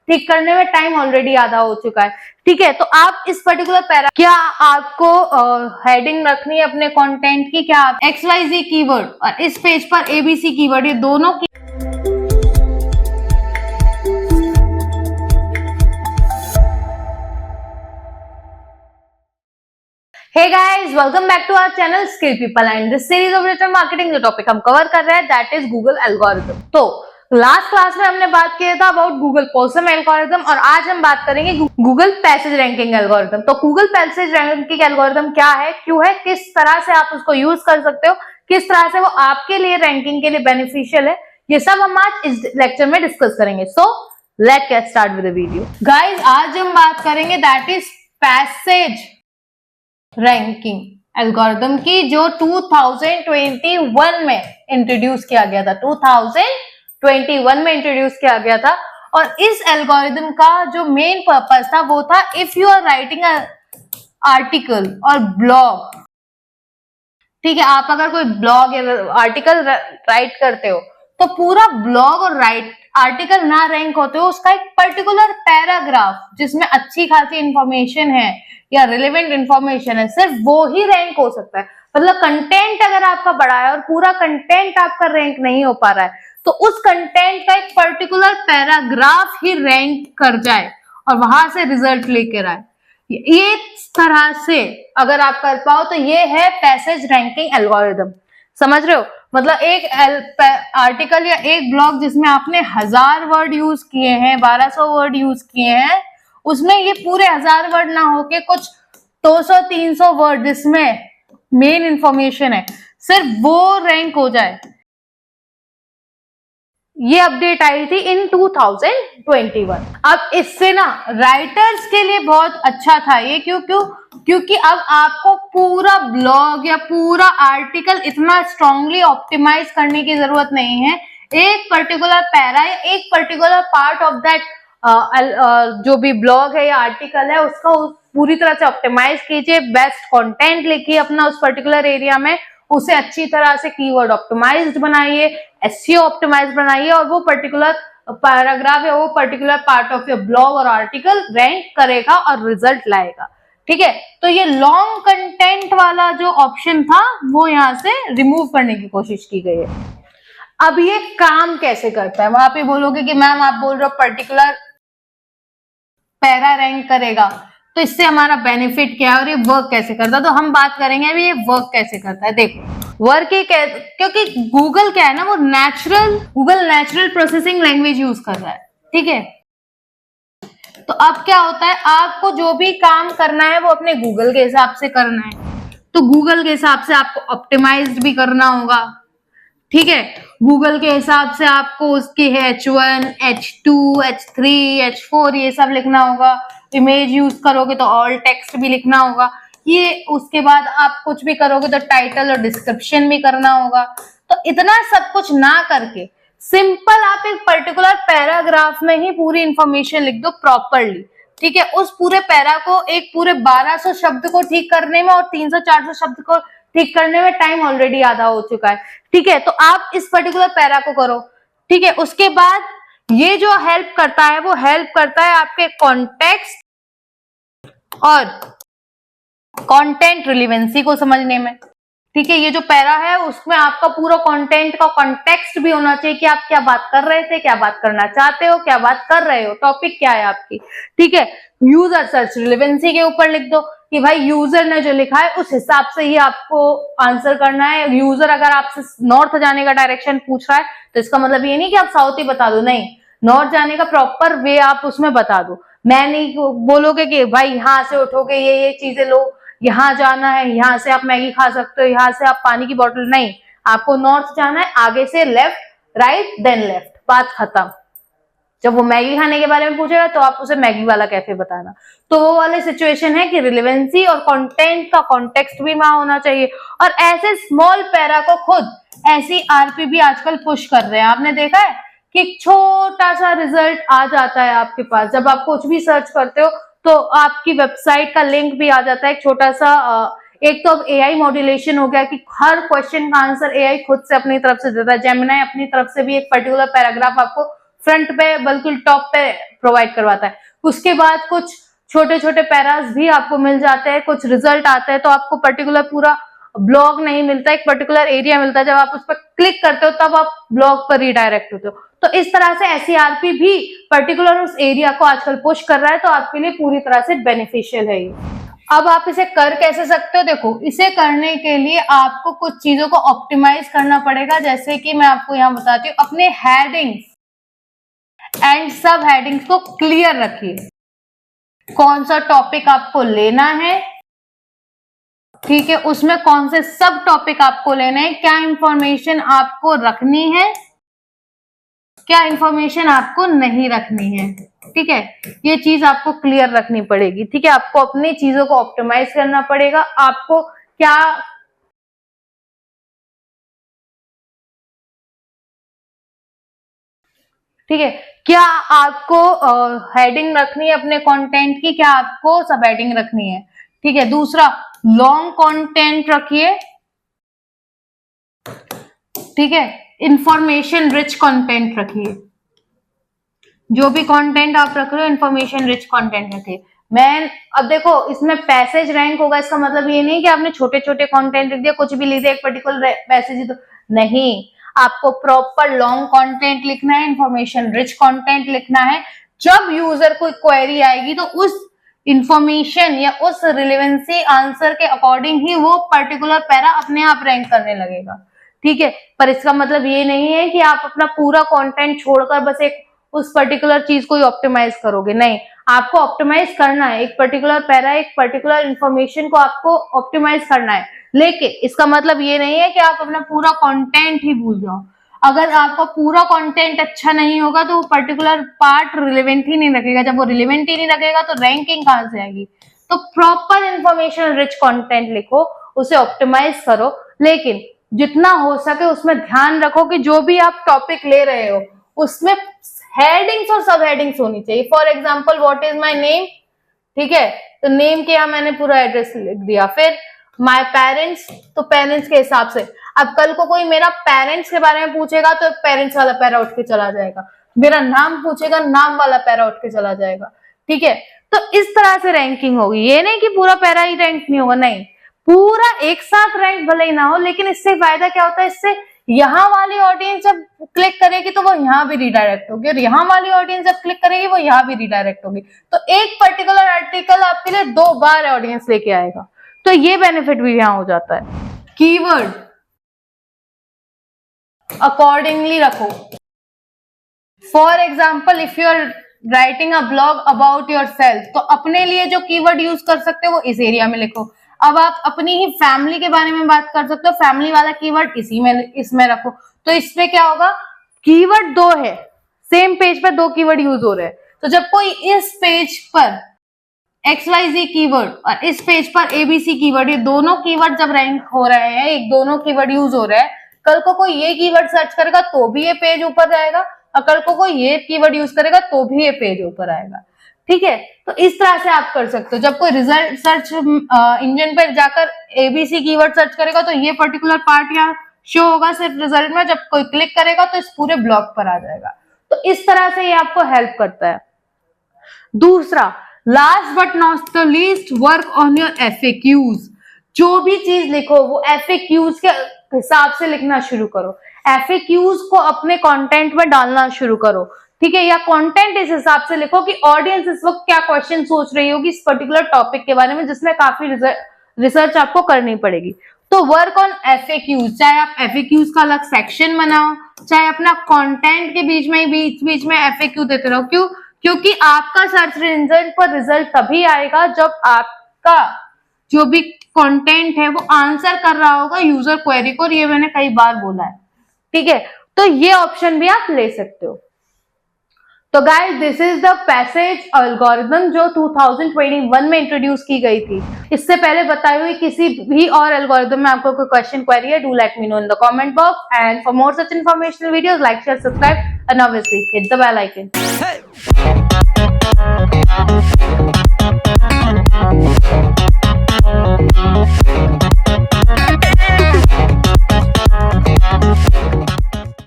ठीक करने में टाइम ऑलरेडी आधा हो चुका है। ठीक है, तो आप इस पर्टिकुलर पैरा, क्या आपको हेडिंग रखनी है अपने कंटेंट की, क्या आप XYZ कीवर्ड और इस पेज पर ABC कीवर्ड, ये दोनों की Hey guys, welcome back to our channel Skill People and this series of digital marketing जो टॉपिक हम कवर कर रहे हैं that is Google एल्गोरिथम। तो लास्ट क्लास में हमने बात किया था अबाउट गूगल पोसम एल्गोरिथम और आज हम बात करेंगे गूगल पैसेज रैंकिंग एल्गोरिथम। तो गूगल पैसेज रैंकिंग एल्गोरिथम क्या है, क्यों है, किस तरह से आप उसको यूज कर सकते हो, किस तरह से वो आपके लिए रैंकिंग के लिए बेनिफिशियल है, ये सब हम आज इस लेक्चर में डिस्कस करेंगे। So let's get start with the video. Guys, आज हम बात करेंगे that is passage ranking algorithm की, जो 2021 में इंट्रोड्यूस किया गया था। 2021 में इंट्रोड्यूस किया गया था और इस एल्गोरिथम का जो मेन पर्पस था वो था, if you are writing article और ब्लॉग, ठीक है, आप अगर कोई ब्लॉग या आर्टिकल राइट करते हो तो पूरा ब्लॉग और आर्टिकल ना रैंक होते हो, उसका एक पर्टिकुलर पैराग्राफ जिसमें अच्छी खासी इंफॉर्मेशन है या रिलेवेंट इंफॉर्मेशन है, सिर्फ वो ही रैंक हो सकता है। मतलब कंटेंट अगर आपका बड़ा है और पूरा कंटेंट आपका रैंक नहीं हो पा रहा है तो उस कंटेंट का एक पर्टिकुलर पैराग्राफ ही रैंक कर जाए और वहां से रिजल्ट लेकर आए। ये तरह से अगर आप कर पाओ तो ये है पैसेज रैंकिंग एल्गोरिथम। समझ रहे हो? मतलब एक आर्टिकल या एक ब्लॉग जिसमें आपने 1000 वर्ड यूज किए हैं, 1200 वर्ड यूज किए हैं, उसमें ये पूरे 1000 वर्ड ना होके कुछ 200-300 वर्ड जिसमें मेन इंफॉर्मेशन है, सिर्फ वो रैंक हो जाए। ये अपडेट आई थी इन 2021। अब इससे ना राइटर्स के लिए बहुत अच्छा था ये, क्योंकि अब आपको पूरा ब्लॉग या पूरा आर्टिकल इतना स्ट्रांगली ऑप्टिमाइज करने की जरूरत नहीं है। एक पर्टिकुलर पैरा या एक पर्टिकुलर पार्ट ऑफ दैट जो भी ब्लॉग है या आर्टिकल है उसका पूरी तरह से ऑप्टिमाइज कीजिए, बेस्ट कंटेंट लिखिए अपना उस पर्टिकुलर एरिया में, उसे अच्छी तरह से कीवर्ड ऑप्टिमाइज्ड बनाइए, एसईओ ऑप्टिमाइज बनाइए और वो पर्टिकुलर पैराग्राफ या वो particular part of your blog और आर्टिकल रैंक करेगा और रिजल्ट लाएगा। ठीक है, तो ये लॉन्ग कंटेंट वाला जो ऑप्शन था वो यहाँ से रिमूव करने की कोशिश की गई है। अब ये काम कैसे करता है? आप ये बोलोगे कि मैम आप बोल रहे हो पर्टिकुलर पैरा रैंक करेगा, तो इससे हमारा बेनिफिट क्या है और ये वर्क कैसे करता है? तो हम बात करेंगे अभी ये वर्क कैसे करता है। देखो वर्क ये क्योंकि गूगल क्या है ना, वो Google natural processing language use कर रहा है। ठीक है, तो अब क्या होता है, आपको जो भी काम करना है वो अपने गूगल के हिसाब से करना है, तो गूगल के हिसाब से आपको ऑप्टिमाइज्ड भी करना होगा। ठीक है, गूगल के हिसाब से आपको उसकी H1, H2, H3, H4 ये सब लिखना होगा। इमेज यूज करोगे तो ऑल टेक्स्ट भी लिखना होगा। ये उसके बाद आप कुछ भी करोगे तो टाइटल और डिस्क्रिप्शन भी करना होगा। तो इतना सब कुछ ना करके सिंपल आप एक पर्टिकुलर पैराग्राफ में ही पूरी इंफॉर्मेशन लिख दो प्रॉपरली। ठीक है, उस पूरे पैरा को एक पूरे 1200 शब्द को ठीक करने में और 300-400 शब्द को ठीक करने में टाइम ऑलरेडी आधा हो चुका है। ठीक है, तो आप इस पर्टिकुलर पैरा को करो। ठीक है, उसके बाद ये जो हेल्प करता है वो हेल्प करता है आपके कॉन्टेक्स्ट और कंटेंट रिलेवेंसी को समझने में। ठीक है, ये जो पैरा है उसमें आपका पूरा कंटेंट का कॉन्टेक्स्ट भी होना चाहिए कि आप क्या बात कर रहे थे, क्या बात करना चाहते हो, क्या बात कर रहे हो, टॉपिक क्या है आपकी। ठीक है, यूजर सर्च रिलेवेंसी के ऊपर लिख दो कि भाई यूजर ने जो लिखा है उस हिसाब से ही आपको आंसर करना है। यूजर अगर आपसे नॉर्थ जाने का डायरेक्शन पूछ रहा है तो इसका मतलब ये नहीं कि आप साउथ ही बता दो, नहीं, नॉर्थ जाने का प्रॉपर वे आप उसमें बता दो। मैं नहीं बोलोगे कि भाई यहाँ से उठोगे ये चीजें लो, यहाँ जाना है, यहाँ से आप मैगी खा सकते हो, यहाँ से आप पानी की बोतल, नहीं, आपको नॉर्थ जाना है, आगे से लेफ्ट, राइट, देन लेफ्ट, बात खत्म। जब वो मैगी खाने के बारे में पूछेगा तो आप उसे मैगी वाला कैफे बताना। तो वो वाले सिचुएशन है कि रिलेवेंसी और कंटेंट का कॉन्टेक्स्ट भी वहां होना चाहिए। और ऐसे स्मॉल पैरा को खुद ऐसी आरपीबी आजकल पुश कर रहे हैं। आपने देखा है कि छोटा सा रिजल्ट आ जाता है आपके पास, जब आप कुछ भी सर्च करते हो तो आपकी वेबसाइट का लिंक भी आ जाता है, एक छोटा सा। एक तो अब एआई मॉड्यूलेशन हो गया कि हर क्वेश्चन का आंसर एआई खुद से अपनी तरफ से देता है। जेमिनी अपनी तरफ से भी एक पर्टिकुलर पैराग्राफ आपको फ्रंट पे बिल्कुल टॉप पे प्रोवाइड करवाता है। उसके बाद कुछ छोटे छोटे पैरास भी आपको मिल जाते हैं, कुछ रिजल्ट आते हैं तो आपको पर्टिकुलर पूरा ब्लॉग नहीं मिलता, एक पर्टिकुलर एरिया मिलता है। जब आप उस पर क्लिक करते हो तब आप ब्लॉग पर रिडायरेक्ट होते हो। तो इस तरह से SERP भी पर्टिकुलर उस एरिया को आजकल पुश कर रहा है, तो आपके लिए पूरी तरह से बेनिफिशियल है ये। अब आप इसे कर कैसे सकते हो? देखो, इसे करने के लिए आपको कुछ चीजों को ऑप्टिमाइज करना पड़ेगा, जैसे कि मैं आपको यहाँ बताती हूँ। अपने हेडिंग्स एंड सब हेडिंग्स को क्लियर रखिए। कौन सा टॉपिक आपको लेना है, ठीक है, उसमें कौन से सब टॉपिक आपको लेने हैं, क्या इंफॉर्मेशन आपको रखनी है, क्या इंफॉर्मेशन आपको नहीं रखनी है, ठीक है, ये चीज आपको क्लियर रखनी पड़ेगी। ठीक है, आपको अपनी चीजों को ऑप्टिमाइज करना पड़ेगा। आपको क्या ठीक है, क्या आपको हेडिंग रखनी है अपने कंटेंट की, क्या आपको सब हेडिंग रखनी है, ठीक है। दूसरा, लॉन्ग कंटेंट रखिए, ठीक है। इंफॉर्मेशन रिच कंटेंट रखिए, जो भी कंटेंट आप रख रहे हो इंफॉर्मेशन रिच कंटेंट रखिए। मैं अब देखो, इसमें पैसेज रैंक होगा, इसका मतलब ये नहीं कि आपने छोटे छोटे कंटेंट लिख दिया, कुछ भी लिख दिया, एक पर्टिकुलर पैसेज, तो नहीं, आपको प्रॉपर लॉन्ग कंटेंट लिखना है, इंफॉर्मेशन रिच कंटेंट लिखना है। जब यूजर को क्वेरी आएगी तो उस इंफॉर्मेशन या उस रिलेवेंसी आंसर के अकॉर्डिंग ही वो पर्टिकुलर पैरा अपने आप रैंक करने लगेगा, ठीक है। पर इसका मतलब ये नहीं है कि आप अपना पूरा कंटेंट छोड़कर बस एक उस पर्टिकुलर चीज को ही ऑप्टिमाइज करोगे, नहीं, आपको ऑप्टिमाइज करना है, एक पर्टिकुलर पैरा, एक पर्टिकुलर इंफॉर्मेशन को आपको ऑप्टिमाइज करना है। लेकिन इसका मतलब ये नहीं है कि आप अपना पूरा कंटेंट ही भूल जाओ। अगर आपका पूरा कंटेंट अच्छा नहीं होगा तो वो पर्टिकुलर पार्ट रिलेवेंट ही नहीं रखेगा। जब वो रिलेवेंट ही नहीं रखेगा तो रैंकिंग कहां से आएगी? तो प्रॉपर इंफॉर्मेशन रिच कंटेंट लिखो, उसे ऑप्टिमाइज करो, लेकिन जितना हो सके उसमें ध्यान रखो कि जो भी आप टॉपिक ले रहे हो उसमें हेडिंग्स और सब हेडिंग्स होनी चाहिए। For example, what is my name, ठीक है, तो नेम के यहाँ मैंने पूरा एड्रेस लिख दिया। फिर माय पेरेंट्स, तो पेरेंट्स के हिसाब से। अब कल को कोई मेरा पेरेंट्स के बारे में पूछेगा तो पेरेंट्स वाला पैरा उठ के चला जाएगा, मेरा नाम पूछेगा, नाम वाला पैरा उठ के चला जाएगा, ठीक है। तो इस तरह से रैंकिंग होगी, ये नहीं कि पूरा पैरा ही रैंक नहीं होगा, नहीं, पूरा एक साथ रैंक भले ही ना हो, लेकिन इससे फायदा क्या होता है, इससे यहाँ वाली ऑडियंस जब क्लिक करेगी तो वो यहाँ भी रिडायरेक्ट होगी, और यहाँ वाली ऑडियंस जब क्लिक करेगी वो यहाँ भी रिडायरेक्ट होगी। तो एक पर्टिकुलर आर्टिकल आपके लिए 2 बार ऑडियंस लेके आएगा, तो ये बेनिफिट भी यहाँ हो जाता है। कीवर्ड अकॉर्डिंगली रखो। For example, if you are writing a blog about yourself, तो अपने लिए जो कीवर्ड यूज कर सकते हो वो इस एरिया में लिखो। अब आप अपनी ही फैमिली के बारे में बात कर सकते हो, फैमिली वाला कीवर्ड इसमें रखो। तो इसमें क्या होगा, कीवर्ड 2 है, सेम पेज पर 2 कीवर्ड यूज हो रहे हैं। तो जब कोई इस पेज पर XYZ कीवर्ड और इस पेज पर ABC कीवर्ड, ये दोनों कीवर्ड जब रैंक हो रहे हैं, एक दोनों कीवर्ड यूज हो रहे हैं, कल को कोई ये कीवर्ड सर्च करेगा तो भी ये पेज ऊपर जाएगा, और कल को कोई ये कीवर्ड यूज करेगा तो भी ये पेज ऊपर आएगा, ठीक है। तो इस तरह से आप कर सकते हो। जब कोई रिजल्ट सर्च इंजन पर जाकर ABC कीवर्ड सर्च करेगा तो ये पर्टिकुलर पार्ट यहाँ शो होगा सिर्फ रिजल्ट में, जब कोई क्लिक करेगा तो इस पूरे ब्लॉग पर आ जाएगा। तो इस तरह से ये आपको हेल्प करता है। दूसरा, last but not the least, work on your FAQs। जो भी चीज लिखो वो FAQs के हिसाब से लिखना शुरू करो, FAQs को अपने कंटेंट में डालना शुरू करो, ठीक है। या कंटेंट इस हिसाब से लिखो कि ऑडियंस इस वक्त क्या क्वेश्चन सोच रही होगी इस पर्टिकुलर टॉपिक के बारे में, जिसमें काफी रिसर्च आपको करनी पड़ेगी। तो वर्क ऑन FAQs, चाहे आप FAQs का अलग सेक्शन बनाओ, चाहे अपना कंटेंट के बीच में बीच में FAQ देते रहो। क्यों? क्योंकि आपका सर्च इंजन पर रिजल्ट तभी आएगा जब आपका जो भी कंटेंट है वो आंसर कर रहा होगा यूजर क्वेरी को, और ये मैंने कई बार बोला है, ठीक है। तो ये ऑप्शन भी आप ले सकते हो। तो guys, this is the passage algorithm जो 2021 में इंट्रोड्यूस की गई थी। इससे पहले बताई हुई किसी भी और एल्गोरिथम में आपको कोई क्वेश्चन क्वेरी है, do let me know in the comment box, and for more such informational videos like share subscribe and obviously hit the bell icon.